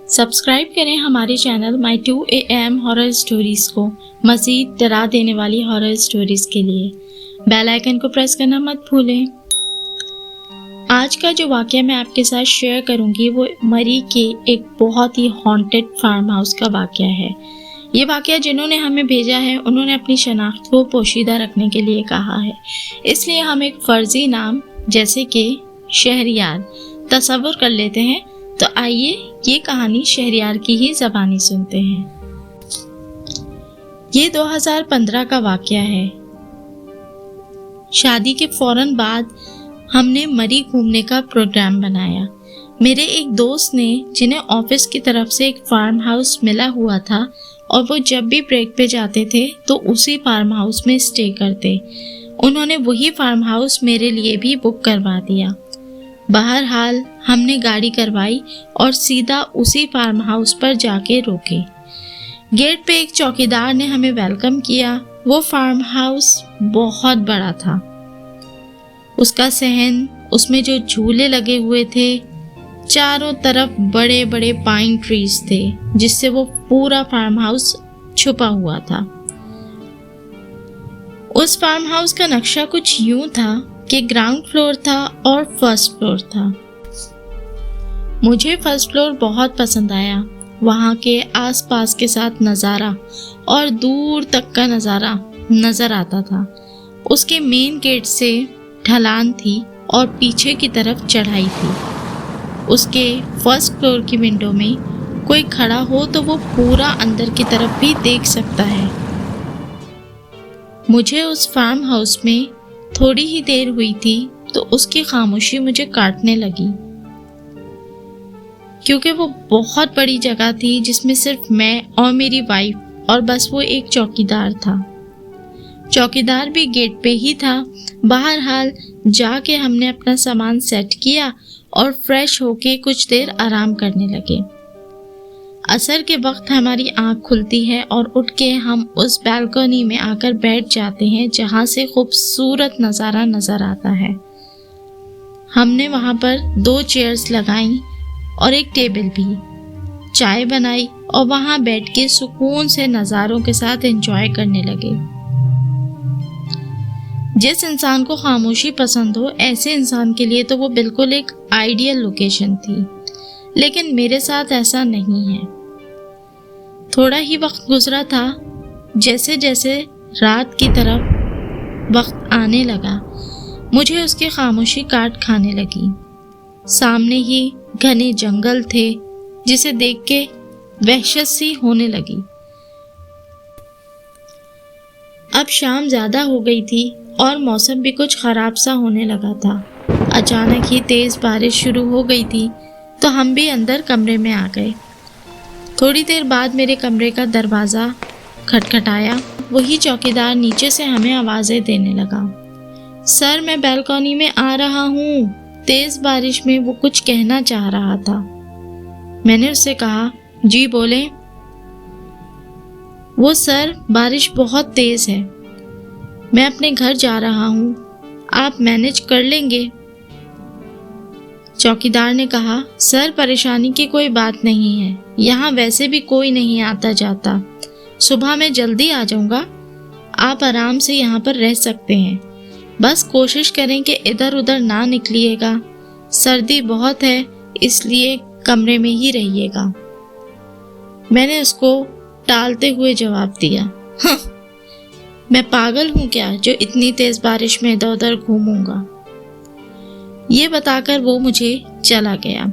Subscribe کریں ہمارے channel My 2 AM horror stories کو مزید ڈرا دینے والی ہارر اسٹوریز کے لیے۔ بیل آئیکن کو پریس کرنا مت بھولیں۔ آج کا جو واقعہ میں آپ کے ساتھ شیئر کروں گی وہ مری کے ایک بہت ہی ہانٹڈ فارم ہاؤس کا واقعہ ہے۔ یہ واقعہ جنہوں نے ہمیں بھیجا ہے انہوں نے اپنی شناخت کو پوشیدہ رکھنے کے لیے کہا ہے، اس لیے ہم ایک فرضی نام جیسے کہ شہریار تصور کر لیتے ہیں۔ تو آئیے یہ کہانی شہریار کی ہی زبانی سنتے ہیں۔ یہ 2015 کا واقعہ ہے۔ شادی کے فوراً بعد ہم نے مری گھومنے کا پروگرام بنایا۔ میرے ایک دوست نے، جنہیں آفس کی طرف سے ایک فارم ہاؤس ملا ہوا تھا اور وہ جب بھی بریک پہ جاتے تھے تو اسی فارم ہاؤس میں اسٹے کرتے، انہوں نے وہی فارم ہاؤس میرے لیے بھی بک کروا دیا۔ بہرحال ہم نے گاڑی کروائی اور سیدھا اسی فارم ہاؤس پر جا کے روکے۔ گیٹ پہ ایک چوکیدار نے ہمیں ویلکم کیا۔ وہ فارم ہاؤس بہت بڑا تھا۔ اس کا صحن، اس میں جو جھولے لگے ہوئے تھے، چاروں طرف بڑے بڑے پائن ٹریز تھے جس سے وہ پورا فارم ہاؤس چھپا ہوا تھا۔ اس فارم ہاؤس کا نقشہ کچھ یوں تھا کہ گراؤنڈ فلور تھا اور فرسٹ فلور تھا۔ مجھے فرسٹ فلور بہت پسند آیا۔ وہاں کے آس پاس کے ساتھ نظارہ اور دور تک کا نظارہ نظر آتا تھا۔ اس کے مین گیٹ سے ڈھلان تھی اور پیچھے کی طرف چڑھائی تھی۔ اس کے فرسٹ فلور کی ونڈو میں کوئی کھڑا ہو تو وہ پورا اندر کی طرف بھی دیکھ سکتا ہے۔ مجھے اس فارم ہاؤس میں تھوڑی ہی دیر ہوئی تھی تو اس کی خاموشی مجھے کاٹنے لگی، کیونکہ وہ بہت بڑی جگہ تھی جس میں صرف میں اور میری وائف اور بس وہ ایک چوکیدار تھا۔ چوکیدار بھی گیٹ پہ ہی تھا۔ بہرحال جا کے ہم نے اپنا سامان سیٹ کیا اور فریش ہو کے کچھ دیر آرام کرنے لگے۔ عصر کے وقت ہماری آنکھ کھلتی ہے اور اٹھ کے ہم اس بالکنی میں آ کر بیٹھ جاتے ہیں جہاں سے خوبصورت نظارہ نظر آتا ہے۔ ہم نے وہاں پر 2 چیئرز لگائیں اور ایک ٹیبل بھی، چائے بنائی اور وہاں بیٹھ کے سکون سے نظاروں کے ساتھ انجوائے کرنے لگے۔ جس انسان کو خاموشی پسند ہو، ایسے انسان کے لیے تو وہ بالکل ایک آئیڈیل لوکیشن تھی، لیکن میرے ساتھ ایسا نہیں ہے۔ تھوڑا ہی وقت گزرا تھا، جیسے جیسے رات کی طرف وقت آنے لگا مجھے اس کی خاموشی کاٹ کھانے لگی۔ سامنے ہی گھنے جنگل تھے جسے دیکھ کے وحشت سی ہونے لگی۔ اب شام زیادہ ہو گئی تھی اور موسم بھی کچھ خراب سا ہونے لگا تھا۔ اچانک ہی تیز بارش شروع ہو گئی تھی تو ہم بھی اندر کمرے میں آ گئے۔ تھوڑی دیر بعد میرے کمرے کا دروازہ کھٹکھٹایا۔ وہی چوکیدار نیچے سے ہمیں آوازیں دینے لگا۔ سر، میں بالکنی میں آ رہا ہوں۔ تیز بارش میں وہ کچھ کہنا چاہ رہا تھا۔ میں نے اس سے کہا، جی بولیں۔ وہ، سر بارش بہت تیز ہے، میں اپنے گھر جا رہا ہوں، آپ مینج کر لیں گے؟ چوکیدار نے کہا، سر پریشانی کی کوئی بات نہیں ہے، یہاں ویسے بھی کوئی نہیں آتا جاتا، صبح میں جلدی آ جاؤں گا، آپ آرام سے یہاں پر رہ سکتے ہیں، بس کوشش کریں کہ ادھر ادھر نہ نکلیے گا، سردی بہت ہے اس لیے کمرے میں ہی رہیے گا۔ میں نے اس کو ٹالتے ہوئے جواب دیا، میں پاگل ہوں کیا جو اتنی تیز بارش میں ادھر ادھر گھوموں گا؟ یہ بتا کر وہ مجھے چلا گیا۔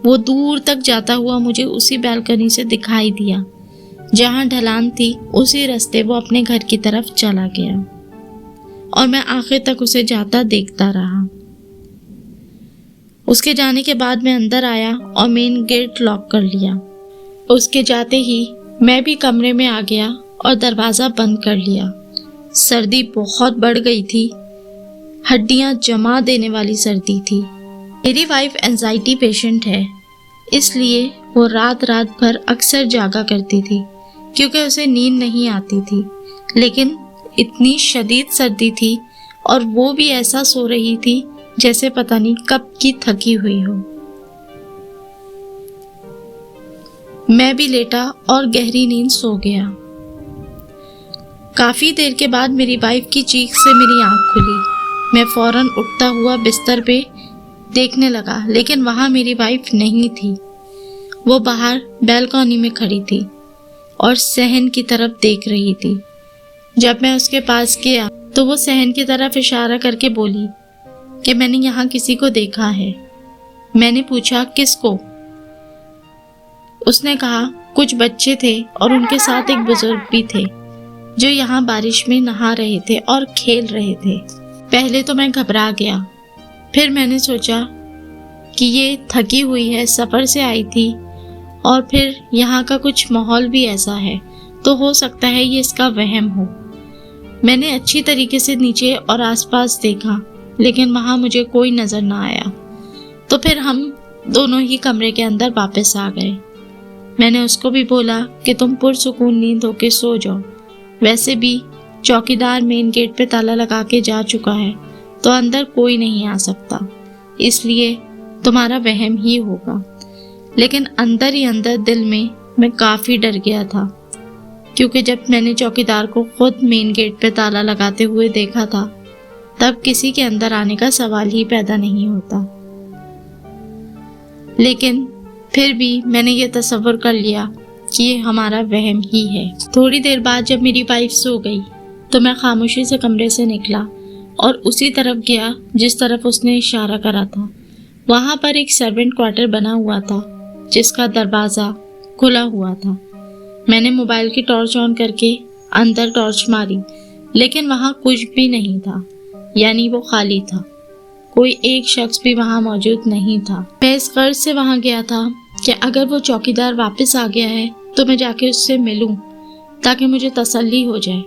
وہ دور تک جاتا ہوا مجھے اسی بالکنی سے دکھائی دیا، جہاں ڈھلان تھی اسی راستے وہ اپنے گھر کی طرف چلا گیا اور میں آخر تک اسے جاتا دیکھتا رہا۔ اس کے جانے کے بعد میں اندر آیا اور مین گیٹ لاک کر لیا۔ اس کے جاتے ہی میں بھی کمرے میں آ گیا اور دروازہ بند کر لیا۔ سردی بہت بڑھ گئی تھی، ہڈیاں جما دینے والی سردی تھی۔ میری وائف اینزائٹی پیشنٹ ہے، اس لیے وہ رات بھر اکثر جاگا کرتی تھی کیونکہ اسے نیند نہیں آتی تھی، لیکن اتنی شدید سردی تھی اور وہ بھی ایسا سو رہی تھی جیسے پتہ نہیں کب کی تھکی ہوئی ہو۔ میں بھی لیٹا اور گہری نیند سو گیا۔ کافی دیر کے بعد میری وائف کی چیخ سے میری آنکھ کھلی۔ میں فوراً اٹھتا ہوا بستر پہ دیکھنے لگا، لیکن وہاں میری وائف نہیں تھی۔ وہ باہر بیلکونی میں کھڑی تھی اور صحن کی طرف دیکھ رہی تھی۔ جب میں اس کے پاس گیا تو وہ صحن کی طرف اشارہ کر کے بولی کہ میں نے یہاں کسی کو دیکھا ہے۔ میں نے پوچھا کس کو؟ اس نے کہا کچھ بچے تھے اور ان کے ساتھ ایک بزرگ بھی تھے جو یہاں بارش میں نہا رہے تھے اور کھیل رہے تھے۔ پہلے تو میں گھبرا گیا، پھر میں نے سوچا کہ یہ تھکی ہوئی ہے، سفر سے آئی تھی اور پھر یہاں کا کچھ ماحول بھی ایسا ہے تو ہو سکتا ہے یہ اس کا وہم ہو۔ میں نے اچھی طریقے سے نیچے اور آس پاس دیکھا، لیکن وہاں مجھے کوئی نظر نہ آیا۔ تو پھر ہم دونوں ہی کمرے کے اندر واپس آ گئے۔ میں نے اس کو بھی بولا کہ تم پرسکون نیند ہو کے سو جاؤ، ویسے بھی چوکیدار مین گیٹ پہ تالا لگا کے جا چکا ہے تو اندر کوئی نہیں آ سکتا، اس لیے تمہارا وہم ہی ہوگا۔ لیکن اندر ہی اندر دل میں کافی ڈر گیا تھا، کیونکہ جب میں نے چوکیدار کو خود مین گیٹ پہ تالا لگاتے ہوئے دیکھا تھا تب کسی کے اندر آنے کا سوال ہی پیدا نہیں ہوتا۔ لیکن پھر بھی میں نے یہ تصور کر لیا کہ یہ ہمارا وہم ہی ہے۔ تھوڑی دیر بعد جب میری وائف سو گئی تو میں خاموشی سے کمرے سے نکلا اور اسی طرف گیا جس طرف اس نے اشارہ کرا تھا۔ وہاں پر ایک سرونٹ کوارٹر بنا ہوا تھا جس کا دروازہ کھلا ہوا تھا۔ میں نے موبائل کی ٹارچ آن کر کے اندر ٹارچ ماری، لیکن وہاں کچھ بھی نہیں تھا، یعنی وہ خالی تھا، کوئی ایک شخص بھی وہاں موجود نہیں تھا۔ میں اس غرض سے وہاں گیا تھا کہ اگر وہ چوکیدار واپس آ گیا ہے تو میں جا کے اس سے ملوں تاکہ مجھے تسلی ہو جائے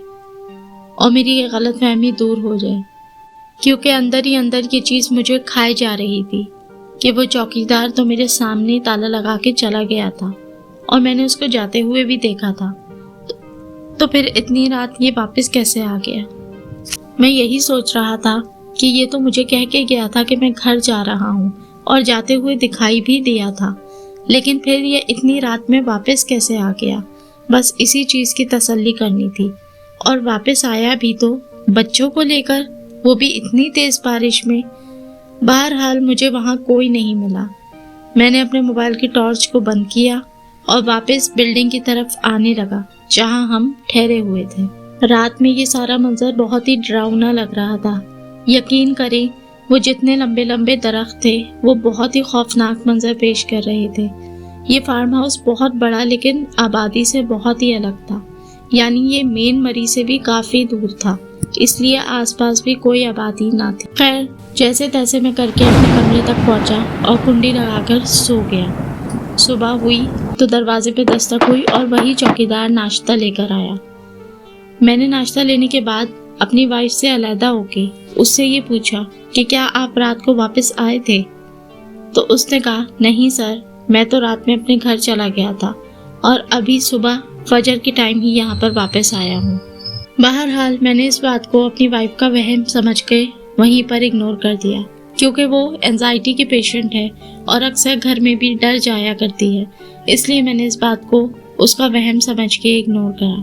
اور میری یہ غلط فہمی دور ہو جائے، کیونکہ اندر ہی اندر یہ چیز مجھے کھائے جا رہی تھی کہ وہ چوکیدار تو میرے سامنے تالا لگا کے چلا گیا تھا اور میں نے اس کو جاتے ہوئے بھی دیکھا تھا، تو پھر اتنی رات یہ واپس کیسے آ گیا؟ میں یہی سوچ رہا تھا کہ یہ تو مجھے کہہ کے گیا تھا کہ میں گھر جا رہا ہوں اور جاتے ہوئے دکھائی بھی دیا تھا، لیکن پھر یہ اتنی رات میں واپس کیسے آ گیا؟ بس اسی چیز کی تسلی کرنی تھی۔ اور واپس آیا بھی تو بچوں کو لے کر، وہ بھی اتنی تیز بارش میں۔ بہرحال مجھے وہاں کوئی نہیں ملا۔ میں نے اپنے موبائل کی ٹارچ کو بند کیا اور واپس بلڈنگ کی طرف آنے لگا جہاں ہم ٹھہرے ہوئے تھے۔ رات میں یہ سارا منظر بہت ہی ڈراؤنا لگ رہا تھا۔ یقین کریں وہ جتنے لمبے لمبے درخت تھے وہ بہت ہی خوفناک منظر پیش کر رہے تھے۔ یہ فارم ہاؤس بہت بڑا لیکن آبادی سے بہت ہی الگ تھا، یعنی یہ مین مری سے بھی کافی دور تھا، اس لیے آس پاس بھی کوئی آبادی نہ تھی۔ خیر جیسے تیسے میں کر کے اپنے کمرے تک پہنچا اور کنڈی لگا کر سو گیا۔ صبح ہوئی تو دروازے پہ دستک ہوئی اور وہی چوکیدار ناشتہ لے کر آیا۔ میں نے ناشتہ لینے کے بعد اپنی وائف سے علیحدہ ہو کے اس سے یہ پوچھا کہ کیا آپ رات کو واپس آئے تھے؟ تو اس نے کہا نہیں سر، میں تو رات میں اپنے گھر چلا گیا تھا اور ابھی صبح فجر کے ٹائم ہی یہاں پر واپس آیا ہوں۔ بہرحال میں نے اس بات کو اپنی وائف کا وہم سمجھ کے وہیں پر اگنور کر دیا، کیونکہ وہ اینزائٹی کی پیشنٹ ہے اور اکثر گھر میں بھی ڈر جایا کرتی ہے، اس لیے میں نے اس بات کو اس کا وہم سمجھ کے اگنور کرا۔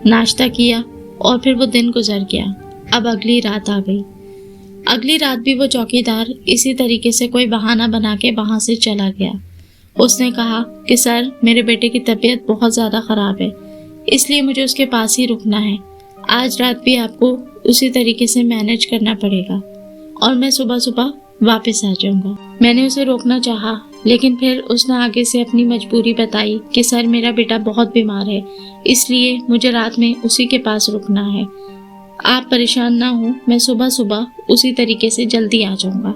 ناشتہ کیا اور پھر وہ دن گزر گیا۔ اب اگلی رات آ گئی۔ اگلی رات بھی وہ چوکیدار اسی طریقے سے کوئی بہانہ بنا کے وہاں سے چلا گیا۔ اس نے کہا کہ سر میرے بیٹے کی طبیعت بہت زیادہ خراب ہے، اس لیے مجھے اس کے پاس ہی رکنا ہے، آج رات بھی آپ کو اسی طریقے سے مینیج کرنا پڑے گا اور میں صبح صبح واپس آ جاؤں گا۔ میں نے اسے روکنا چاہا لیکن پھر اس نے آگے سے اپنی مجبوری بتائی کہ سر میرا بیٹا بہت بیمار ہے، اس لیے مجھے رات میں اسی کے پاس رکنا ہے، آپ پریشان نہ ہوں، میں صبح صبح اسی طریقے سے جلدی آ جاؤں گا،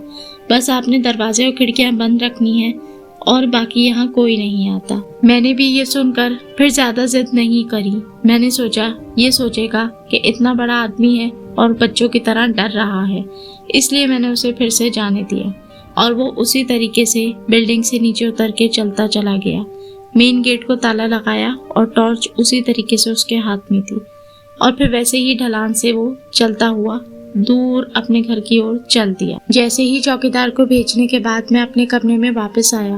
بس آپ نے دروازے اور کھڑکیاں بند رکھنی ہیں اور باقی یہاں کوئی نہیں آتا۔ میں نے بھی یہ سن کر پھر زیادہ ضد نہیں کری۔ میں نے سوچا یہ سوچے گا کہ اتنا بڑا آدمی ہے اور بچوں کی طرح ڈر رہا ہے، اس لیے میں نے اسے پھر سے جانے دیا اور وہ اسی طریقے سے بلڈنگ سے نیچے اتر کے چلتا چلا گیا۔ مین گیٹ کو تالا لگایا اور ٹارچ اسی طریقے سے اس کے ہاتھ میں تھی اور پھر ویسے ہی ڈھلان سے وہ چلتا ہوا دور اپنے گھر کی اور چل دیا۔ جیسے ہی چوکیدار کو بھیجنے کے بعد میں اپنے کمرے میں واپس آیا